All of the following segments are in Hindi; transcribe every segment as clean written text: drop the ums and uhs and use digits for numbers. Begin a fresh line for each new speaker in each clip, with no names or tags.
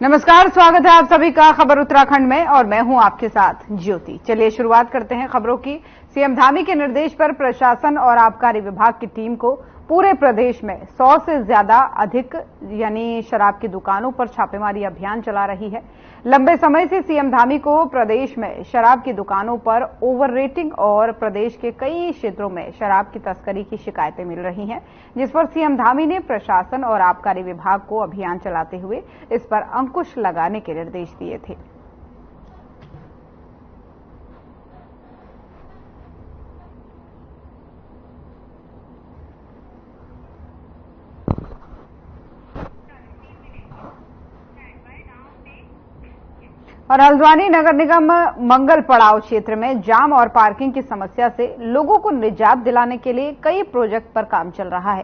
नमस्कार, स्वागत है आप सभी का खबर उत्तराखंड में और मैं हूं आपके साथ ज्योति। चलिए शुरुआत करते हैं खबरों की। सीएम धामी के निर्देश पर प्रशासन और आबकारी विभाग की टीम को पूरे प्रदेश में 100 से ज्यादा अधिक यानी शराब की दुकानों पर छापेमारी अभियान चला रही है। लंबे समय से सीएम धामी को प्रदेश में शराब की दुकानों पर ओवर रेटिंग और प्रदेश के कई क्षेत्रों में शराब की तस्करी की शिकायतें मिल रही हैं, जिस पर सीएम धामी ने प्रशासन और आबकारी विभाग को अभियान चलाते हुए इस पर अंकुश लगाने के निर्देश दिए थे। और हल्द्वानी नगर निगम मंगल पड़ाव क्षेत्र में जाम और पार्किंग की समस्या से लोगों को निजात दिलाने के लिए कई प्रोजेक्ट पर काम चल रहा है।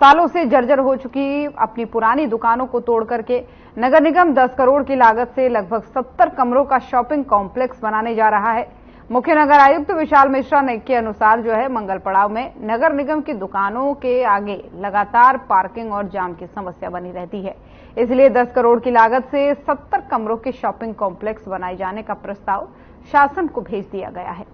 सालों से जर्जर हो चुकी अपनी पुरानी दुकानों को तोड़ करके नगर निगम 10 करोड़ की लागत से लगभग 70 कमरों का शॉपिंग कॉम्प्लेक्स बनाने जा रहा है। मुख्य नगर आयुक्त विशाल मिश्रा के अनुसार मंगल पड़ाव में नगर निगम की दुकानों के आगे लगातार पार्किंग और जाम की समस्या बनी रहती है, इसलिए 10 करोड़ की लागत से 70 कमरों के शॉपिंग कॉम्प्लेक्स बनाए जाने का प्रस्ताव शासन को भेज दिया गया है।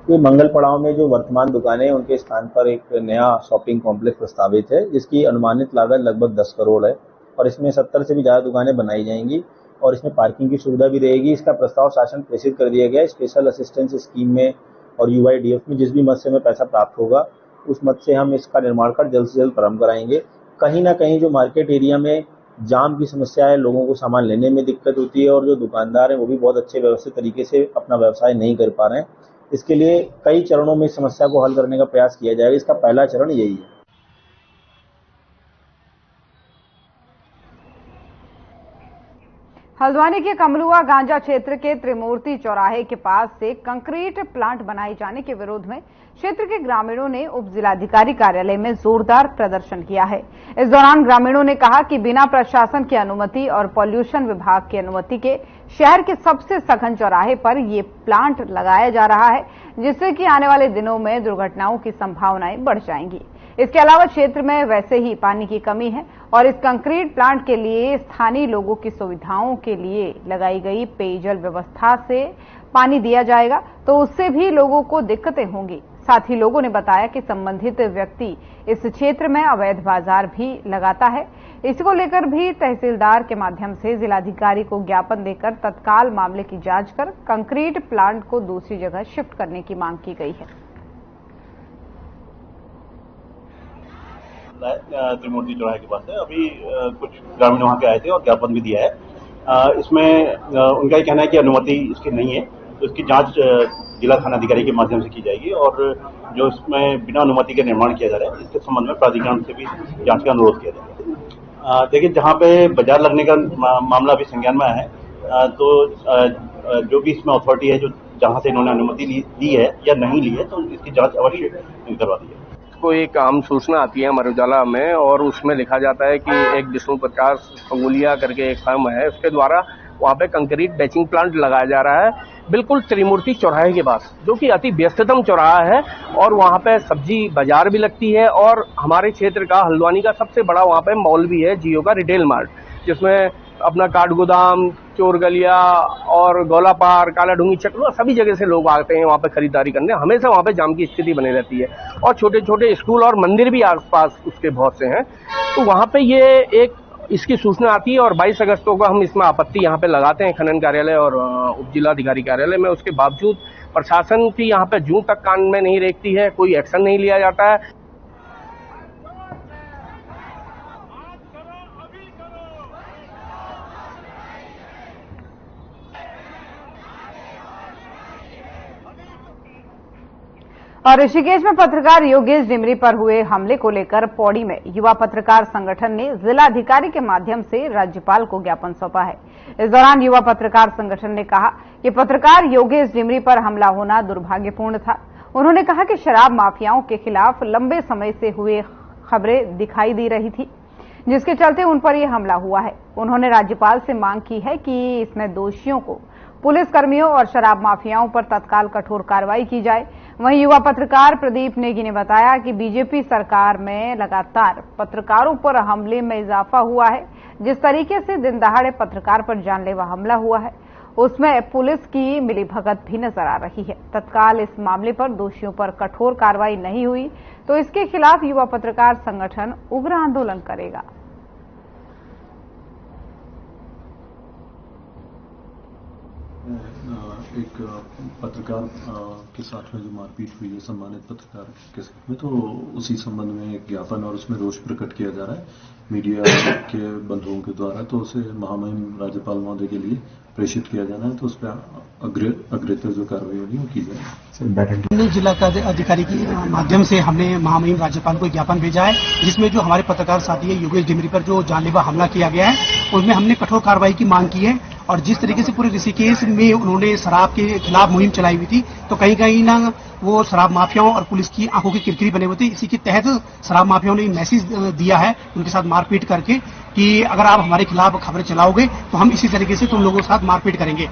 ये मंगल पड़ाव में जो वर्तमान दुकानें हैं उनके स्थान पर एक नया शॉपिंग कॉम्प्लेक्स प्रस्तावित है, जिसकी अनुमानित लागत लगभग 10 करोड़ है और इसमें 70 से भी ज्यादा दुकानें बनाई जाएंगी और इसमें पार्किंग की सुविधा भी रहेगी। इसका प्रस्ताव शासन प्रेषित कर दिया गया है। स्पेशल असिस्टेंस स्कीम में और यूआईडीएफ में जिस भी मद से हमें पैसा प्राप्त होगा उस मद से हम इसका निर्माण कर जल्द से जल्द प्रारंभ कराएंगे। कहीं ना कहीं जो मार्केट एरिया में जाम की समस्या है, लोगों को सामान लेने में दिक्कत होती है और जो दुकानदार है वो भी बहुत अच्छे व्यवस्थित तरीके से अपना व्यवसाय नहीं कर पा रहे हैं। इसके लिए कई चरणों में समस्या को हल करने का प्रयास किया जाएगा। इसका पहला चरण यही है।
हल्द्वानी के कमलुआ गांजा क्षेत्र के त्रिमूर्ति चौराहे के पास से कंक्रीट प्लांट बनाए जाने के विरोध में क्षेत्र के ग्रामीणों ने उप जिलाधिकारी कार्यालय में जोरदार प्रदर्शन किया है। इस दौरान ग्रामीणों ने कहा कि बिना प्रशासन की अनुमति और पॉल्यूशन विभाग की अनुमति के शहर के सबसे सघन चौराहे पर ये प्लांट लगाया जा रहा है, जिससे कि आने वाले दिनों में दुर्घटनाओं की संभावनाएं बढ़ जाएंगी। इसके अलावा क्षेत्र में वैसे ही पानी की कमी है और इस कंक्रीट प्लांट के लिए स्थानीय लोगों की सुविधाओं के लिए लगाई गई पेयजल व्यवस्था से पानी दिया जाएगा, तो उससे भी लोगों को दिक्कतें होंगी। साथ ही लोगों ने बताया कि संबंधित व्यक्ति इस क्षेत्र में अवैध बाजार भी लगाता है। इसको लेकर भी तहसीलदार के माध्यम से जिलाधिकारी को ज्ञापन देकर तत्काल मामले की जांच कर कंक्रीट प्लांट को दूसरी जगह शिफ्ट करने की मांग की गई है।
त्रिमूर्ति चौराहे के पास है। अभी कुछ ग्रामीण वहां के आए थे और ज्ञापन भी दिया है। इसमें उनका ये कहना है कि अनुमति इसकी नहीं है, तो इसकी जांच जिला थाना अधिकारी के माध्यम से की जाएगी और जो इसमें बिना अनुमति के निर्माण किया जा रहा है इसके संबंध में प्राधिकरण से भी जांच का अनुरोध किया जाएगा। देखिए, जहाँ पे बाजार लगने का मामला अभी संज्ञान में आया है, तो जो भी इसमें अथॉरिटी है जो जहाँ से इन्होंने अनुमति ली है या नहीं ली है, तो इसकी जांच अवश्य करवा दी है।
को एक आम सूचना आती है अमर उजाला में और उसमें लिखा जाता है कि एक विष्णु प्रकाश खगोलिया करके एक फर्म है, उसके द्वारा वहाँ पे कंक्रीट बैचिंग प्लांट लगाया जा रहा है बिल्कुल त्रिमूर्ति चौराहे के पास, जो कि अति व्यस्ततम चौराहा है और वहाँ पे सब्जी बाजार भी लगती है और हमारे क्षेत्र का हल्द्वानी का सबसे बड़ा वहाँ पे मॉल भी है, जियो का रिटेल मार्ट, जिसमें अपना काठगोदाम, चोरगलिया और गोलापार, कालाडूंगी, चकलुआ सभी जगह से लोग आते हैं वहाँ पे खरीदारी करने। हमेशा वहाँ पे जाम की स्थिति बनी रहती है और छोटे छोटे स्कूल और मंदिर भी आसपास उसके बहुत से हैं, तो वहाँ पे ये एक इसकी सूचना आती है और 22 अगस्त को हम इसमें आपत्ति यहाँ पे लगाते हैं खनन कार्यालय और उप जिलाधिकारी कार्यालय में। उसके बावजूद प्रशासन की यहाँ पे जूं तक कान में नहीं रेखती है, कोई एक्शन नहीं लिया जाता है।
और ऋषिकेश में पत्रकार योगेश डिमरी पर हुए हमले को लेकर पौड़ी में युवा पत्रकार संगठन ने जिलाधिकारी के माध्यम से राज्यपाल को ज्ञापन सौंपा है। इस दौरान युवा पत्रकार संगठन ने कहा कि पत्रकार योगेश डिमरी पर हमला होना दुर्भाग्यपूर्ण था। उन्होंने कहा कि शराब माफियाओं के खिलाफ लंबे समय से हुए खबरें दिखाई दे रही थी, जिसके चलते उन पर यह हमला हुआ है। उन्होंने राज्यपाल से मांग की है कि इसमें दोषियों को, पुलिसकर्मियों और शराब माफियाओं पर तत्काल कठोर कार्रवाई की जाए। वहीं युवा पत्रकार प्रदीप नेगी ने बताया कि बीजेपी सरकार में लगातार पत्रकारों पर हमले में इजाफा हुआ है। जिस तरीके से दिन दहाड़े पत्रकार पर जानलेवा हमला हुआ है, उसमें पुलिस की मिलीभगत भी नजर आ रही है। तत्काल इस मामले पर दोषियों पर कठोर कार्रवाई नहीं हुई तो इसके खिलाफ युवा पत्रकार संगठन उग्र आंदोलन करेगा।
एक पत्रकार के साथ में जो मारपीट हुई है, सम्मानित पत्रकार के साथ में, तो उसी संबंध में एक ज्ञापन और उसमें रोष प्रकट किया जा रहा है मीडिया के बंधुओं के द्वारा। तो उसे महामहिम राज्यपाल महोदय के लिए प्रेषित किया जाना है, तो उस पर अग्रेतर जो कार्रवाई होगी वो की जाए।
जिला अधिकारी के माध्यम से हमने महामहिम राज्यपाल को ज्ञापन भेजा है, जिसमें जो हमारे पत्रकार साथी है योगेश डिमरी पर जो जानलेवा हमला किया गया है, उसमें हमने कठोर कार्रवाई की मांग की है। और जिस तरीके से पूरे ऋषिकेश में उन्होंने शराब के खिलाफ मुहिम चलाई हुई थी, तो कहीं कहीं ना वो शराब माफियाओं और पुलिस की आंखों की किरकिरी बने हुए थे। इसी के तहत शराब माफियाओं ने मैसेज दिया है उनके साथ मारपीट करके कि अगर आप हमारे खिलाफ खबरें चलाओगे तो हम इसी तरीके से तुम लोगों के साथ मारपीट करेंगे।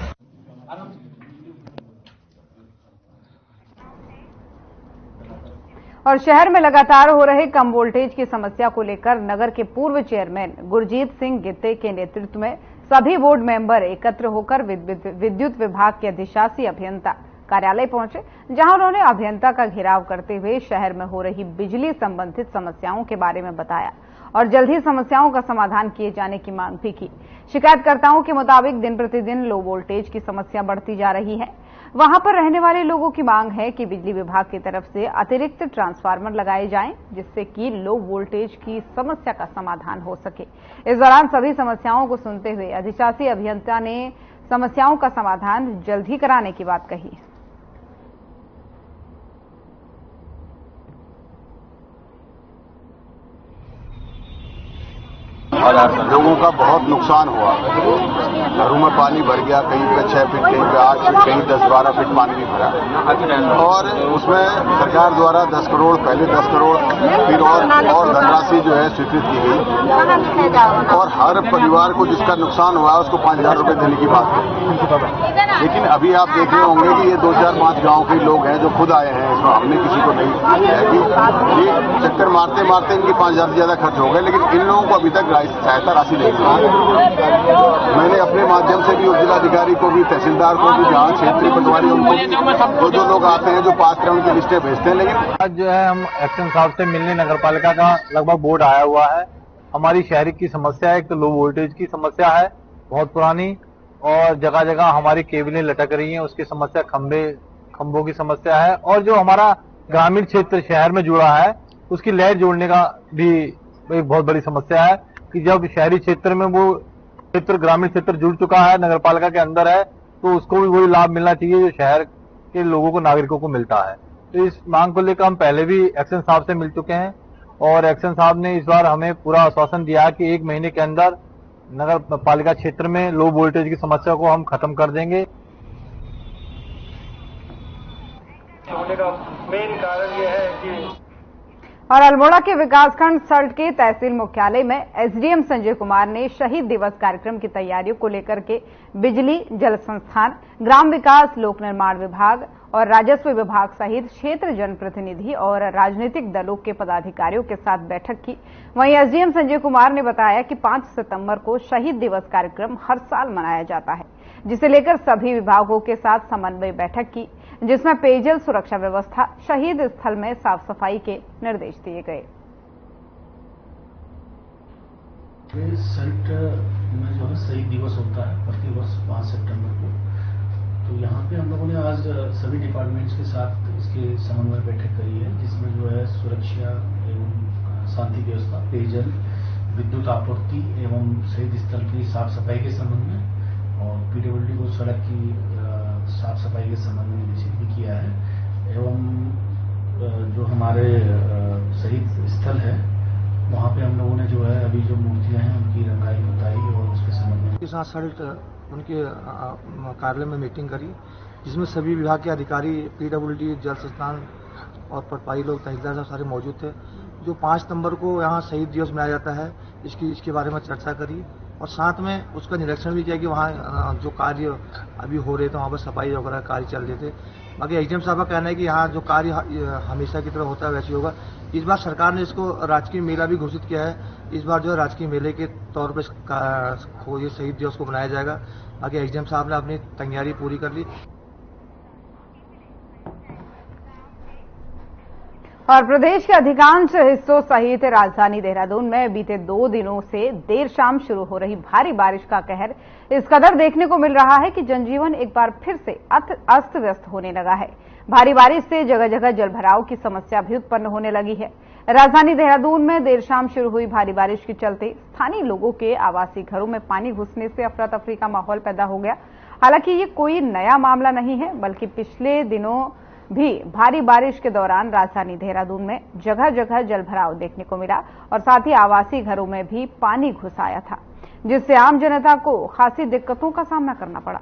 और शहर में लगातार हो रहे कम वोल्टेज की समस्या को लेकर नगर के पूर्व चेयरमैन गुरजीत सिंह गित्ते के नेतृत्व में सभी बोर्ड मेंबर एकत्र होकर विद्युत विभाग के अधिशासी अभियंता कार्यालय पहुंचे, जहां उन्होंने अभियंता का घेराव करते हुए शहर में हो रही बिजली संबंधित समस्याओं के बारे में बताया और जल्द ही समस्याओं का समाधान किए जाने की मांग भी की। शिकायतकर्ताओं के मुताबिक दिन प्रतिदिन लो वोल्टेज की समस्या बढ़ती जा रही है। वहां पर रहने वाले लोगों की मांग है कि बिजली विभाग की तरफ से अतिरिक्त ट्रांसफार्मर लगाए जाएं, जिससे कि लो वोल्टेज की समस्या का समाधान हो सके। इस दौरान सभी समस्याओं को सुनते हुए अधिशासी अभियंता ने समस्याओं का समाधान जल्द ही कराने की बात कही।
लोगों का बहुत नुकसान हुआ। घरों में पानी भर गया, कहीं पे 6 फीट, कहीं पे 8 फीट, कहीं 10-12 फीट पानी भी भरा। और उसमें सरकार द्वारा 10 करोड़, पहले 10 करोड़, फिर और धनराशि जो है स्वीकृत की गई और हर परिवार को जिसका नुकसान हुआ उसको 5,000 रुपए देने की बात है। लेकिन अभी आप देख रहे होंगे कि ये 2, 4, 5 गाँव के लोग हैं जो खुद आए हैं, इसमें हमने किसी को नहीं किया कि ये चक्कर मारते मारते इनकी 5,000 से ज्यादा खर्च हो गए, लेकिन इन लोगों को अभी तक सहायता राशि नहीं मिली। मैंने अपने माध्यम से भी उप जिलाधिकारी को भी, तहसीलदार को भी, जहाँ क्षेत्रीय पटवारी उनको जो लोग आते हैं जो पास कराने की लिस्टें भेजते हैं। लेकिन
आज जो है हम एक्शन साहब से मिलने नगर पालिका का लगभग बोर्ड आया हुआ है। हमारी शहर की समस्या है, एक तो लो वोल्टेज की समस्या है बहुत पुरानी, और जगह जगह हमारी केबलें लटक रही हैं, उसकी समस्या, खंभों की समस्या है, और जो हमारा ग्रामीण क्षेत्र शहर में जुड़ा है उसकी लाइट जोड़ने का भी एक बहुत बड़ी समस्या है कि जब शहरी क्षेत्र में वो क्षेत्र, ग्रामीण क्षेत्र जुड़ चुका है, नगर पालिका के अंदर है, तो उसको भी वही लाभ मिलना चाहिए जो शहर के लोगों को, नागरिकों को मिलता है। तो इस मांग को लेकर हम पहले भी एक्शन साहब से मिल चुके हैं और एक्शन साहब ने इस बार हमें पूरा आश्वासन दिया कि 1 महीने के अंदर नगर पालिका क्षेत्र में लो वोल्टेज की समस्या को हम खत्म कर देंगे।
होने का मेन कारण यह है कि
और अल्मोड़ा के विकासखंड सल्ट के तहसील मुख्यालय में एसडीएम संजय कुमार ने शहीद दिवस कार्यक्रम की तैयारियों को लेकर के बिजली, जल संस्थान, ग्राम विकास, लोक निर्माण विभाग और राजस्व विभाग सहित क्षेत्र जनप्रतिनिधि और राजनीतिक दलों के पदाधिकारियों के साथ बैठक की। वहीं एसडीएम संजय कुमार ने बताया कि 5 सितंबर को शहीद दिवस कार्यक्रम हर साल मनाया जाता है, जिसे लेकर सभी विभागों के साथ समन्वय बैठक की, जिसमें पेयजल सुरक्षा व्यवस्था, शहीद स्थल में साफ सफाई के निर्देश दिए गए।
सल्ट में जो है शहीद दिवस होता है प्रतिवर्ष 5 सितंबर को, तो यहाँ पे हम लोगों ने आज सभी डिपार्टमेंट्स के साथ इसके समन्वय बैठक करी है, जिसमें जो है सुरक्षा एवं शांति व्यवस्था, पेयजल, विद्युत आपूर्ति एवं शहीद स्थल की साफ सफाई के संबंध में और पीडब्ल्यूडी को सड़क की साफ सफाई के संबंध में निश्चित भी किया है। एवं जो हमारे शहीद स्थल है वहाँ पे हम लोगों ने जो है अभी जो मूर्तियां हैं उनकी रंगाई पुताई और उसके संबंध में
के साथ सल्ट उनके कार्यालय में मीटिंग करी, जिसमें सभी विभाग के अधिकारी, पीडब्ल्यूडी, जल संस्थान,
और पटवारी लोग, तहसीलदार साहब सारे मौजूद थे। जो 5 नंबर को यहाँ शहीद दिवस मनाया जाता है, इसके बारे में चर्चा करी और साथ में उसका निरीक्षण भी किया कि वहाँ जो कार्य अभी हो रहे थे वहाँ पर सफाई वगैरह कार्य चल रहे थे। बाकी एसडीएम साहब का कहना है कि यहाँ जो कार्य हमेशा की तरह होता है वैसे होगा। इस बार सरकार ने इसको राजकीय मेला भी घोषित किया है। इस बार जो है राजकीय मेले के तौर पर ये शहीद दिवस को मनाया जाएगा। बाकी एसडीएम साहब ने अपनी तैयारी पूरी कर ली।
और प्रदेश के अधिकांश हिस्सों सहित राजधानी देहरादून में बीते 2 दिनों से देर शाम शुरू हो रही भारी बारिश का कहर इस कदर देखने को मिल रहा है कि जनजीवन एक बार फिर से अस्त व्यस्त होने लगा है। भारी बारिश से जगह जगह जलभराव की समस्या भी उत्पन्न होने लगी है। राजधानी देहरादून में देर शाम शुरू हुई भारी बारिश के चलते स्थानीय लोगों के आवासीय घरों में पानी घुसने से अफरा तफरी का माहौल पैदा हो गया। हालांकि ये कोई नया मामला नहीं है, बल्कि पिछले दिनों भी भारी बारिश के दौरान राजधानी देहरादून में जगह जगह जलभराव देखने को मिला और साथ ही आवासीय घरों में भी पानी घुस आया था, जिससे आम जनता को खासी दिक्कतों का सामना करना पड़ा।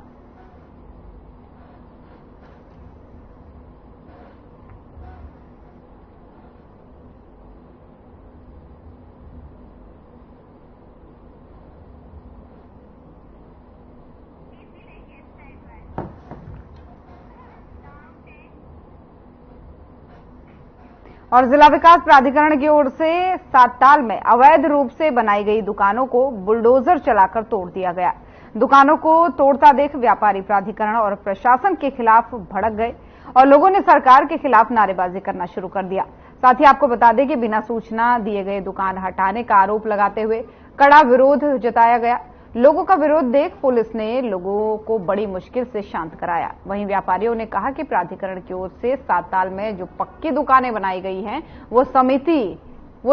और जिला विकास प्राधिकरण की ओर से सातताल में अवैध रूप से बनाई गई दुकानों को बुलडोजर चलाकर तोड़ दिया गया। दुकानों को तोड़ता देख व्यापारी प्राधिकरण और प्रशासन के खिलाफ भड़क गए और लोगों ने सरकार के खिलाफ नारेबाजी करना शुरू कर दिया। साथ ही आपको बता दें कि बिना सूचना दिए गए दुकान हटाने का आरोप लगाते हुए कड़ा विरोध जताया गया। लोगों का विरोध देख पुलिस ने लोगों को बड़ी मुश्किल से शांत कराया। वहीं व्यापारियों ने कहा कि प्राधिकरण की ओर से सातताल में जो पक्की दुकानें बनाई गई हैं वो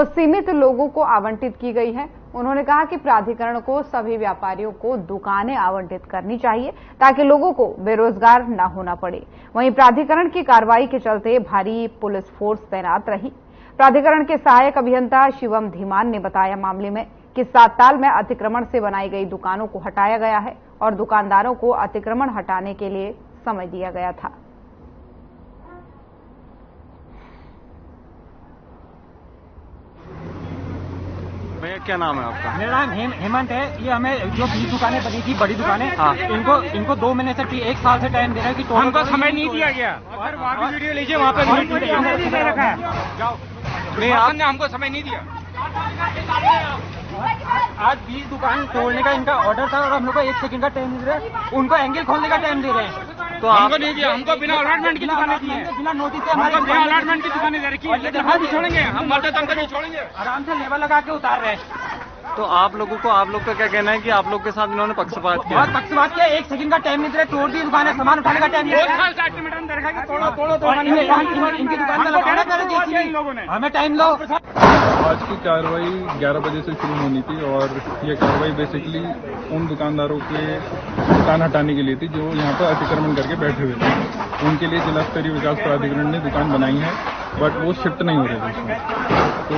सीमित लोगों को आवंटित की गई है। उन्होंने कहा कि प्राधिकरण को सभी व्यापारियों को दुकानें आवंटित करनी चाहिए ताकि लोगों को बेरोजगार न होना पड़े। वहीं प्राधिकरण की कार्रवाई के चलते भारी पुलिस फोर्स तैनात रही। प्राधिकरण के सहायक अभियंता शिवम धीमान ने बताया मामले में कि सातताल में अतिक्रमण से बनाई गई दुकानों को हटाया गया है और दुकानदारों को अतिक्रमण हटाने के लिए समय दिया गया था।
भैया क्या नाम है आपका?
मेरा नाम हेमंत है। ये हमें जो 20 दुकानें बनी थी, बड़ी दुकानें, हाँ। इनको 2 महीने से 1 साल से टाइम दे रहा है कि
हमको समय नहीं दिया गया। और वहाँ भी वीडियो लीजिए, वहाँ पे वीडियो दे रखा है। जाओ, नहीं आपने हमको समय नहीं दिया।
आज 20 दुकान तोड़ने का इनका ऑर्डर था और हम लोग को 1 सेकंड का टाइम दे रहे हैं। उनको एंगल खोलने का टाइम दे रहे हैं।
तो हमको नहीं दिया, हमको बिना अलॉटमेंट की दुकानें दी है,
बिना नोटिस से
हमारे बिना अलॉटमेंट की दुकानें दे रखी है। लेकिन हम नहीं छोड़ेंगे, हम मरते दम तक नहीं छोड़ेंगे।
आराम से लेवल लगा के उतार रहे हैं।
तो आप लोगों को, आप लोग का क्या कहना है कि आप लोग के साथ इन्होंने पक्षपात किया?
बहुत पक्षपात किया। 1 सेकंड का टाइम नहीं दे रहे, तोड़ दी दुकानें, सामान उठाने का टाइम नहीं दे रहे। इनकी दुकान का लोगों ने हमें टाइम लो।
आज की कार्रवाई 11 बजे से शुरू होनी थी और ये कार्रवाई बेसिकली उन दुकानदारों के दुकान हटाने के लिए थी जो यहाँ पर अतिक्रमण करके बैठे हुए थे। उनके लिए जिला स्तरीय विकास प्राधिकरण ने दुकान बनाई है, बट वो शिफ्ट नहीं हो रहे थे उसमें। तो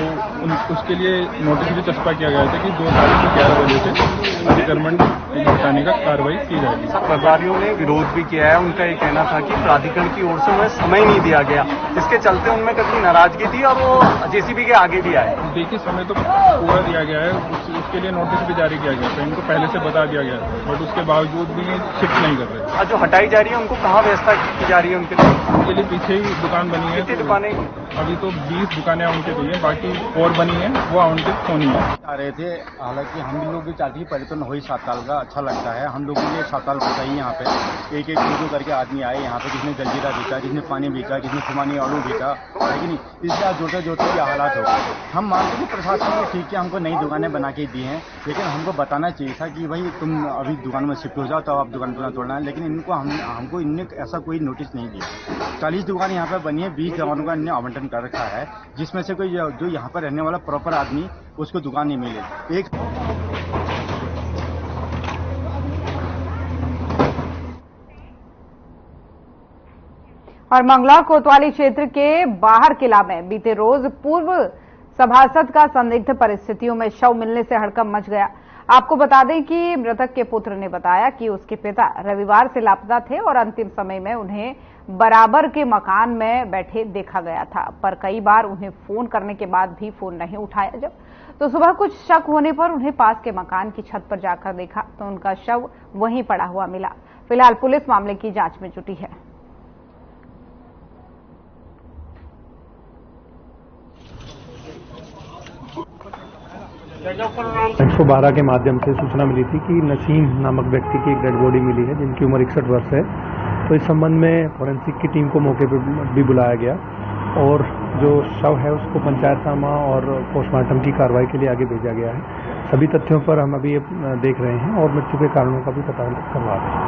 उसके लिए नोटिस भी चस्पा किया गया था कि 2 तारीख को 11 बजे से अतिक्रमण हटाने का कार्रवाई की जाएगी।
व्यापारियों ने विरोध भी किया है। उनका ये कहना था कि प्राधिकरण की ओर से उन्हें समय नहीं दिया गया, इसके चलते उनमें काफी नाराजगी थी और वो जेसीबी के आगे भी आए।
देखिए, समय तो पूरा दिया गया है, उसके लिए नोटिस भी जारी किया गया था, इनको पहले से बता दिया गया था, बट उसके बावजूद भी शिफ्ट नहीं कर रहे।
जो हटाई जा रही है उनको कहाँ व्यवस्था की जा रही है?
उनके लिए पीछे ही दुकान बनी है।
कितनी दुकानें?
अभी तो 20 दुकानें आवंटित हुई है, बाकी और बनी है वो आवंटित होनी है।
आ रहे थे, हालांकि हम लोग भी चाहते हैं पर्यटन हो ही सातताल का, अच्छा लगता है। हम लोगों के लिए सातताल बताइए, यहाँ पे एक वीडियो करके आदमी आए यहाँ पे, जिसने जलजीरा बेचा, जिसने पानी बेचा, जिसने खुमानी आलू बेचा, है कि नहीं। इसलिए आज जोड़ते जोड़ते ये हालात हो गए। हम मानते हैं प्रशासन ने ठीक है हमको नई दुकानें बना के दी हैं, लेकिन हमको बताना चाहिए था कि भाई तुम अभी दुकान में शिफ्ट हो जाओ तो आप दुकान पर तोड़ना है। लेकिन इनको हमको इनने ऐसा कोई नोटिस नहीं दिया। 40 दुकान यहाँ पर बनी है, 20 दुकानों का इन्हें आवंटन कर रखा है, जिसमें से कोई जो यहाँ पर रहने वाला प्रॉपर आदमी उसको दुकान नहीं मिले। एक
और मंगला कोतवाली क्षेत्र के बाहर किला में बीते रोज पूर्व सभासद का संदिग्ध परिस्थितियों में शव मिलने से हड़कंप मच गया। आपको बता दें कि मृतक के पुत्र ने बताया कि उसके पिता रविवार से लापता थे और अंतिम समय में उन्हें बराबर के मकान में बैठे देखा गया था, पर कई बार उन्हें फोन करने के बाद भी फोन नहीं उठाया। जब तो सुबह कुछ शक होने पर उन्हें पास के मकान की छत पर जाकर देखा तो उनका शव वहीं पड़ा हुआ मिला। फिलहाल पुलिस मामले की जांच में जुटी है।
112 के माध्यम से सूचना मिली थी कि नसीम नामक व्यक्ति की एक डेड बॉडी मिली है जिनकी उम्र 61 वर्ष है। तो इस संबंध में फोरेंसिक की टीम को मौके पर भी बुलाया गया और जो शव है उसको पंचायतनामा और पोस्टमार्टम की कार्रवाई के लिए आगे भेजा गया है। सभी तथ्यों पर हम अभी देख रहे हैं और मृत्यु के कारणों का भी पता करवा रहे हैं।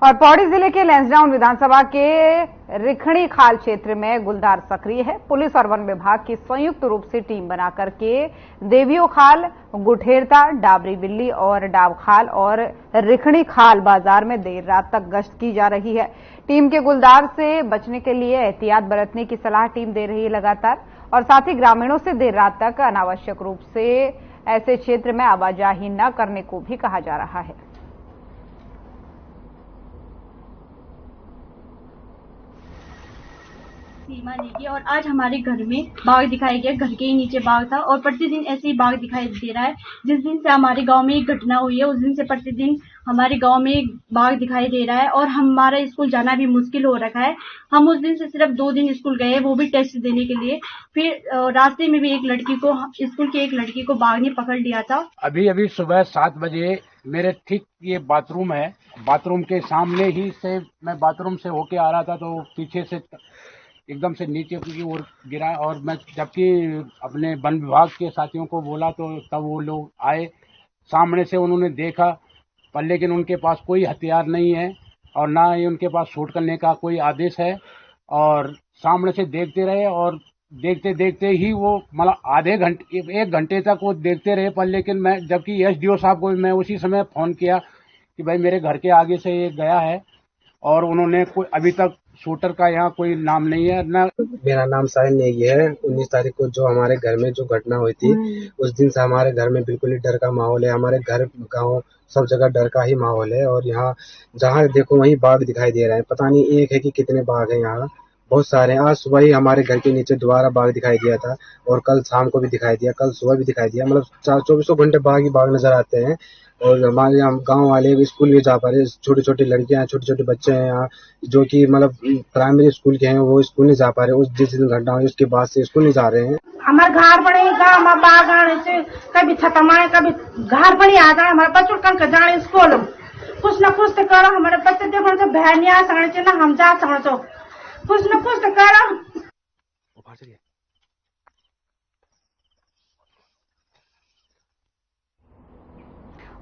और पौड़ी जिले के लैंसडाउन विधानसभा के रिखणी खाल क्षेत्र में गुलदार सक्रिय है। पुलिस और वन विभाग की संयुक्त रूप से टीम बनाकर के देवियों खाल, गुठेरता, डाबरी बिल्ली और डाब खाल और रिखणी खाल बाजार में देर रात तक गश्त की जा रही है। टीम के गुलदार से बचने के लिए एहतियात बरतने की सलाह टीम दे रही है लगातार, और साथ ही ग्रामीणों से देर रात तक अनावश्यक रूप से ऐसे क्षेत्र में आवाजाही न करने को भी कहा जा रहा है।
सीमा नेगी और आज हमारे घर में बाघ दिखाई गया। घर के ही नीचे बाघ था और प्रतिदिन ऐसे ही बाघ दिखाई दे रहा है। जिस दिन से हमारे गांव में एक घटना हुई है उस दिन से प्रतिदिन हमारे गांव में बाघ दिखाई दे रहा है और हमारा स्कूल जाना भी मुश्किल हो रखा है। हम उस दिन से सिर्फ 2 दिन स्कूल गए, वो भी टेस्ट देने के लिए। फिर रास्ते में भी स्कूल की एक लड़की को बाघ ने पकड़ लिया था।
अभी सुबह 7 बजे मेरे ठीक ये बाथरूम है, बाथरूम के सामने ही से मैं बाथरूम से होके आ रहा था तो पीछे से एकदम से नीचे की ओर गिरा और मैं जबकि अपने वन विभाग के साथियों को बोला तो तब वो लोग आए। सामने से उन्होंने देखा पर लेकिन उनके पास कोई हथियार नहीं है और ना ही उनके पास शूट करने का कोई आदेश है। और सामने से देखते रहे और देखते देखते ही वो मतलब 1 घंटे तक वो देखते रहे। पर लेकिन मैं जबकि SDO साहब को मैं उसी समय फ़ोन किया कि भाई मेरे घर के आगे से ये गया है और उन्होंने कोई अभी तक शूटर का यहाँ कोई नाम नहीं है ना।
मेरा नाम साहिल नेगी है। 19 तारीख को जो हमारे घर में जो घटना हुई थी उस दिन से हमारे घर में बिल्कुल ही डर का माहौल है। हमारे घर गांव सब जगह डर का ही माहौल है और यहाँ जहाँ देखो वहीं बाघ दिखाई दे रहे हैं। पता नहीं एक है कि कितने बाघ हैं, यहाँ बहुत सारे हैं। आज सुबह ही हमारे घर के नीचे दोबारा बाघ दिखाई दिया था और कल शाम को भी दिखाई दिया, कल सुबह भी दिखाई दिया। मतलब 24 घंटे बाघ ही बाघ नजर आते हैं। और हमारे यहाँ गांव वाले स्कूल भी जा पा रहे, छोटी छोटी लड़कियां हैं, छोटे छोटे बच्चे हैं यहाँ जो कि मतलब प्राइमरी स्कूल के हैं, वो स्कूल नहीं जा पा रहे। उस जिस दिन घटना हुई उसके बाद से स्कूल नहीं जा रहे हैं।
हमारे घर पड़े गाँव में बाघ आने से कभी छतम आए कभी घर पर ही आ जाए। हमारे बच्चों कल का जाने स्कूल कुछ न कुछ तो करो। हमारे बच्चे देखो तो बहन नहीं आ सकते ना हम जा सकते, कुछ न कुछ तो करो।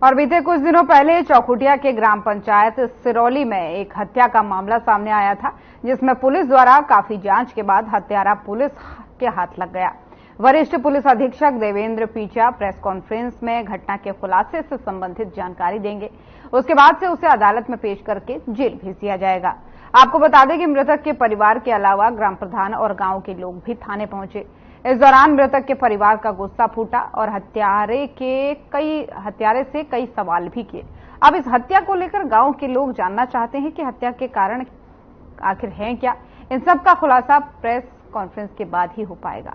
और बीते कुछ दिनों पहले चौखुटिया के ग्राम पंचायत सिरौली में एक हत्या का मामला सामने आया था, जिसमें पुलिस द्वारा काफी जांच के बाद हत्यारा पुलिस के हाथ लग गया। वरिष्ठ पुलिस अधीक्षक देवेंद्र पीचा प्रेस कॉन्फ्रेंस में घटना के खुलासे से संबंधित जानकारी देंगे। उसके बाद से उसे अदालत में पेश करके जेल भेज दिया जाएगा। आपको बता दें कि मृतक के परिवार के अलावा ग्राम प्रधान और गांव के लोग भी थाने पहुंचे। इस दौरान मृतक के परिवार का गुस्सा फूटा और हत्यारे से कई सवाल भी किए। अब इस हत्या को लेकर गांव के लोग जानना चाहते हैं कि हत्या के कारण आखिर हैं क्या। इन सब का खुलासा प्रेस कॉन्फ्रेंस के बाद ही हो पाएगा।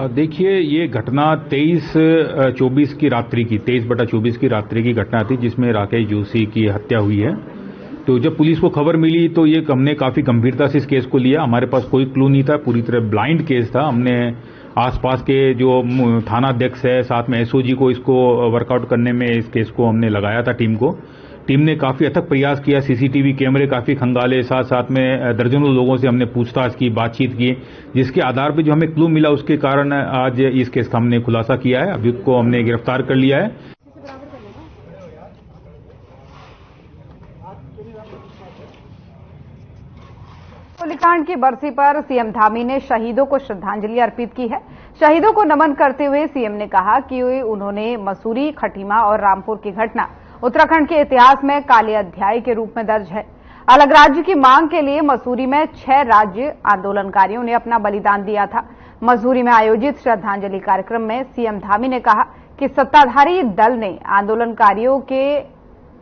देखिए, ये घटना 23/24 की रात्रि की 23/24 की रात्रि की घटना थी जिसमें राकेश जोशी की हत्या हुई है। तो जब पुलिस को खबर मिली तो ये हमने काफी गंभीरता से इस केस को लिया। हमारे पास कोई क्लू नहीं था, पूरी तरह ब्लाइंड केस था। हमने आसपास के जो थाना अध्यक्ष है साथ में SOG को इसको वर्कआउट करने में इस केस को हमने लगाया था टीम को। टीम ने काफी अथक प्रयास किया, CCTV कैमरे काफी खंगाले, साथ साथ में दर्जनों लोगों से हमने पूछताछ की, बातचीत की, जिसके आधार पर जो हमें क्लू मिला उसके कारण आज इस केस का हमने खुलासा किया है। अभियुक्त को हमने गिरफ्तार कर लिया है।
गोलीकांड की बरसी पर सीएम धामी ने शहीदों को श्रद्धांजलि अर्पित की है। शहीदों को नमन करते हुए सीएम ने कहा कि उन्होंने मसूरी, खटीमा और रामपुर की घटना उत्तराखंड के इतिहास में काले अध्याय के रूप में दर्ज है। अलग राज्य की मांग के लिए मसूरी में 6 राज्य आंदोलनकारियों ने अपना बलिदान दिया था। मसूरी में आयोजित श्रद्धांजलि कार्यक्रम में सीएम धामी ने कहा कि सत्ताधारी दल ने आंदोलनकारियों के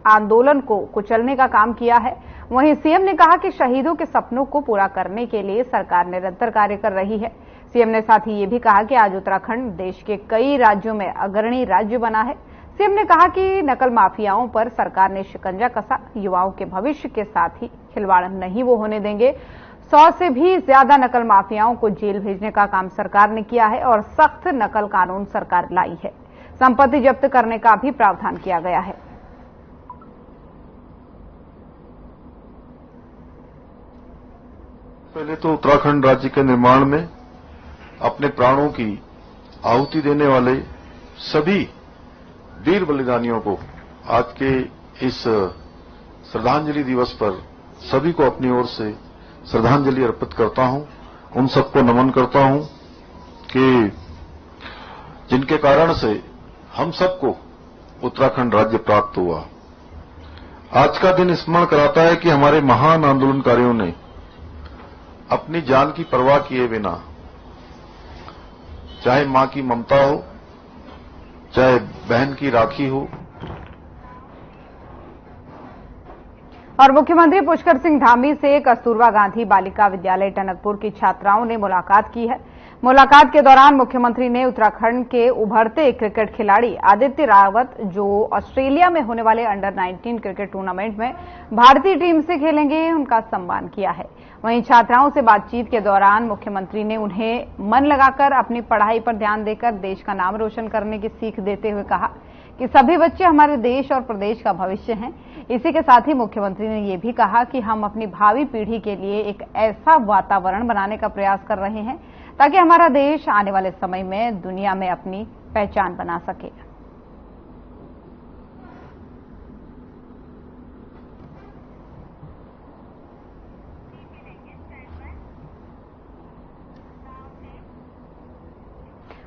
आंदोलन को कुचलने का काम किया है। वहीं सीएम ने कहा कि शहीदों के सपनों को पूरा करने के लिए सरकार निरंतर कार्य कर रही है। सीएम ने साथ ही ये भी कहा कि आज उत्तराखंड देश के कई राज्यों में अग्रणी राज्य बना है। सीएम ने कहा कि नकल माफियाओं पर सरकार ने शिकंजा कसा, युवाओं के भविष्य के साथ ही खिलवाड़ नहीं वो होने देंगे। 100 से भी ज्यादा नकल माफियाओं को जेल भेजने का काम सरकार ने किया है और सख्त नकल कानून सरकार लाई है। संपत्ति जब्त करने का भी प्रावधान किया गया है।
पहले तो उत्तराखंड राज्य के निर्माण में अपने प्राणों की आहुति देने वाले सभी वीर बलिदानियों को आज के इस श्रद्धांजलि दिवस पर सभी को अपनी ओर से श्रद्धांजलि अर्पित करता हूं। उन सबको नमन करता हूं कि जिनके कारण से हम सबको उत्तराखंड राज्य प्राप्त हुआ। आज का दिन स्मरण कराता है कि हमारे महान आंदोलनकारियों ने अपनी जान की परवाह किए बिना, चाहे मां की ममता हो, चाहे बहन की राखी हो।
और मुख्यमंत्री पुष्कर सिंह धामी से कस्तूरबा गांधी बालिका विद्यालय टनकपुर की छात्राओं ने मुलाकात की है। मुलाकात के दौरान मुख्यमंत्री ने उत्तराखंड के उभरते क्रिकेट खिलाड़ी आदित्य रावत, जो ऑस्ट्रेलिया में होने वाले अंडर 19 क्रिकेट टूर्नामेंट में भारतीय टीम से खेलेंगे, उनका सम्मान किया है। वहीं छात्राओं से बातचीत के दौरान मुख्यमंत्री ने उन्हें मन लगाकर अपनी पढ़ाई पर ध्यान देकर देश का नाम रोशन करने की सीख देते हुए कहा कि सभी बच्चे हमारे देश और प्रदेश का भविष्य हैं। इसी के साथ ही मुख्यमंत्री ने यह भी कहा कि हम अपनी भावी पीढ़ी के लिए एक ऐसा वातावरण बनाने का प्रयास कर रहे हैं ताकि हमारा देश आने वाले समय में दुनिया में अपनी पहचान बना सके।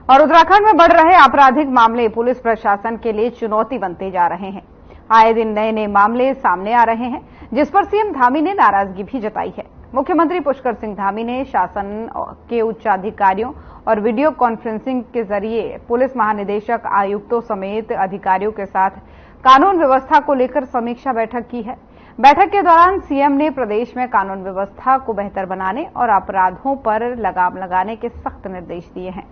और उत्तराखंड में बढ़ रहे आपराधिक मामले पुलिस प्रशासन के लिए चुनौती बनते जा रहे हैं। आए दिन नए नए मामले सामने आ रहे हैं, जिस पर सीएम धामी ने नाराजगी भी जताई है। मुख्यमंत्री पुष्कर सिंह धामी ने शासन के उच्चाधिकारियों और वीडियो कॉन्फ्रेंसिंग के जरिए पुलिस महानिदेशक, आयुक्तों समेत अधिकारियों के साथ कानून व्यवस्था को लेकर समीक्षा बैठक की है। बैठक के दौरान सीएम ने प्रदेश में कानून व्यवस्था को बेहतर बनाने और अपराधों पर लगाम लगाने के सख्त निर्देश दिए हैं।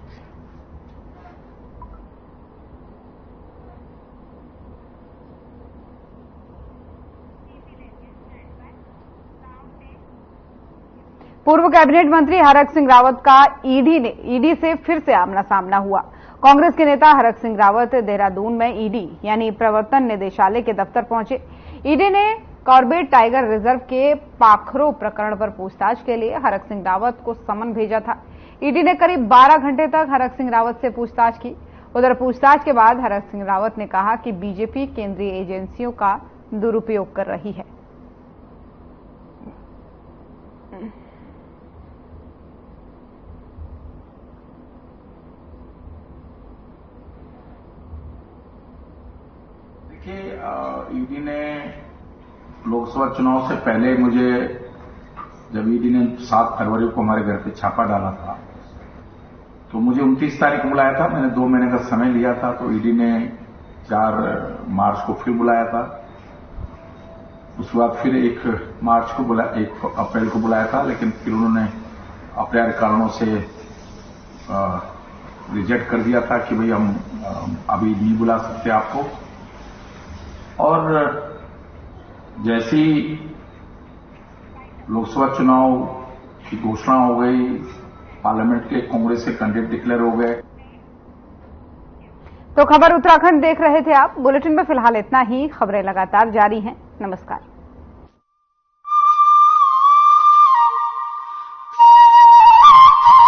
पूर्व कैबिनेट मंत्री हरक सिंह रावत का ईडी से फिर से आमना सामना हुआ। कांग्रेस के नेता हरक सिंह रावत देहरादून में ईडी यानी प्रवर्तन निदेशालय के दफ्तर पहुंचे। ईडी ने कॉर्बेट टाइगर रिजर्व के पाखरो प्रकरण पर पूछताछ के लिए हरक सिंह रावत को समन भेजा था। ईडी ने करीब 12 घंटे तक हरक सिंह रावत से पूछताछ की। उधर पूछताछ के बाद हरक सिंह रावत ने कहा कि बीजेपी केंद्रीय एजेंसियों का दुरुपयोग कर रही है।
ईडी ने लोकसभा चुनाव से पहले मुझे, जब ईडी ने 7 फरवरी को हमारे घर पे छापा डाला था, तो मुझे 29 तारीख को बुलाया था। मैंने 2 महीने का समय लिया था, तो ईडी ने 4 मार्च को फिर बुलाया था। उसके बाद फिर 1 अप्रैल को बुलाया था, लेकिन फिर उन्होंने अपने कारणों से रिजेक्ट कर दिया था कि भाई हम अभी नहीं बुला सकते आपको। और जैसी लोकसभा चुनाव की घोषणा हो गई, पार्लियामेंट के कांग्रेस के कैंडिडेट डिक्लेयर हो गए।
तो खबर उत्तराखंड देख रहे थे आप। बुलेटिन में फिलहाल इतना ही। खबरें लगातार जारी हैं। नमस्कार।